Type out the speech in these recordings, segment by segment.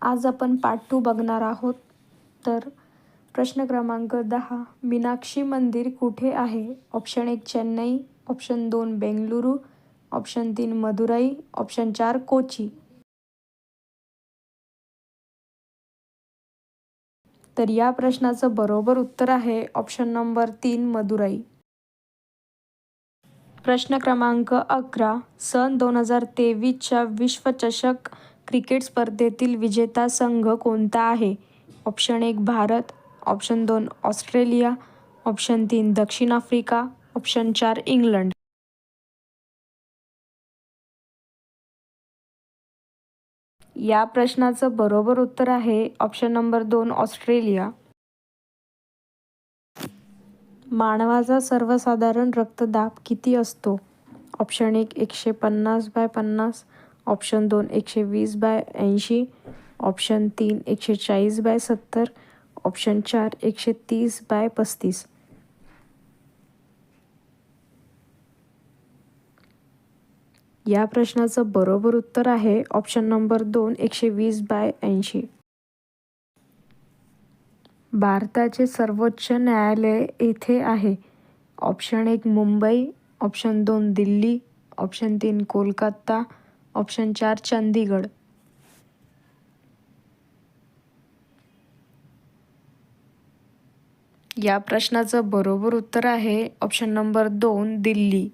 आज आपण पार्ट 2 बघणार आहोत. तर प्रश्न क्रमांक 10, मीनाक्षी मंदिर कुठे आहे? Option 1 Chennai, option 2 Bengaluru, option 3 Madurai, option 4 Kochi. तर या प्रश्नाचं बरोबर उत्तर आहे ऑप्शन नंबर 3 मदुराई. प्रश्न क्रमांक 11, सन 2023च्या विश्वचषक क्रिकेट स्पर्धेतील विजेता संघ कोणता आहे? Option 1 Bharat, option 2 Australia, option 3 दक्षिण आफ्रिका, ऑप्शन 4 इंग्लंड. या प्रश्नाचं बरोबर उत्तर आहे ऑप्शन नंबर 2 ऑस्ट्रेलिया. मानवाचा सर्वसाधारण रक्तदाब किती असतो? Option 1 150/50, option 2 120/80, option 3 140/70, option 4 130/35. या प्रश्नाचं बरोबर उत्तर आहे ऑप्शन नंबर 2 120/80. भारताचे सर्वोच्च न्यायालय येथे आहे. Option 1 Mumbai, option 2 Delhi, option 3 Kolkata, option 4 Chandigarh. या प्रश्नाचं बरोबर उत्तर आहे ऑप्शन नंबर 2 दिल्ली.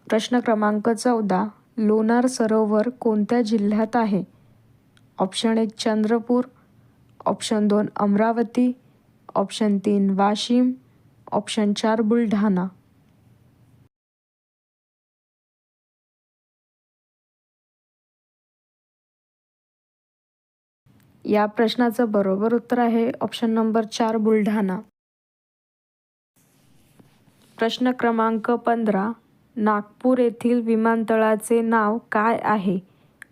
प्रश्न क्रमांक 14, लोणार सरोवर कोणत्या जिल्ह्यात आहे? Option 1 Chandrapur, option 2 Amravati, option 3 Washim, option 4 Buldhana. या प्रश्नाचं बरोबर उत्तर आहे ऑप्शन नंबर 4 बुलढाणा. प्रश्न क्रमांक 15, नागपूर येथील विमानतळाचे नाव काय आहे?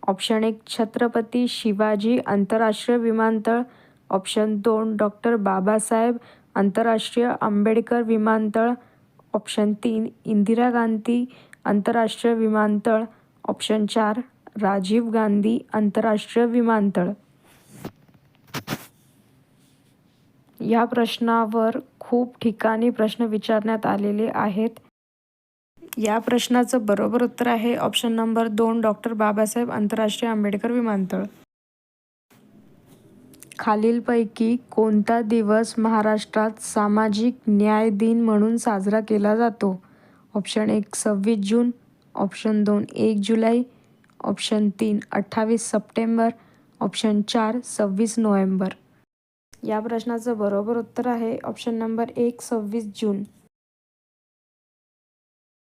ऑप्शन 1 छत्रपती शिवाजी आंतरराष्ट्रीय विमानतळ, ऑप्शन 2 डॉक्टर बाबासाहेब आंतरराष्ट्रीय आंबेडकर विमानतळ, ऑप्शन 3 इंदिरा गांधी आंतरराष्ट्रीय विमानतळ, ऑप्शन 4 राजीव गांधी आंतरराष्ट्रीय विमानतळ. या प्रश्नावर खूप ठिकाणी प्रश्न विचारण्यात आलेले आहेत. या प्रश्नाचं बरोबर उत्तर आहे ऑप्शन नंबर 2 डॉक्टर बाबासाहेब आंतरराष्ट्रीय आंबेडकर विमानतळ. खालीलपैकी कोणता दिवस महाराष्ट्रात सामाजिक न्याय दिन म्हणून साजरा केला जातो? ऑप्शन 1 26 जून, ऑप्शन 2 1 जुलै, ऑप्शन 3 28 सप्टेंबर, ऑप्शन 4 26 नोव्हेंबर. या प्रश्नाचं बरोबर उत्तर आहे ऑप्शन नंबर 1 26 जून.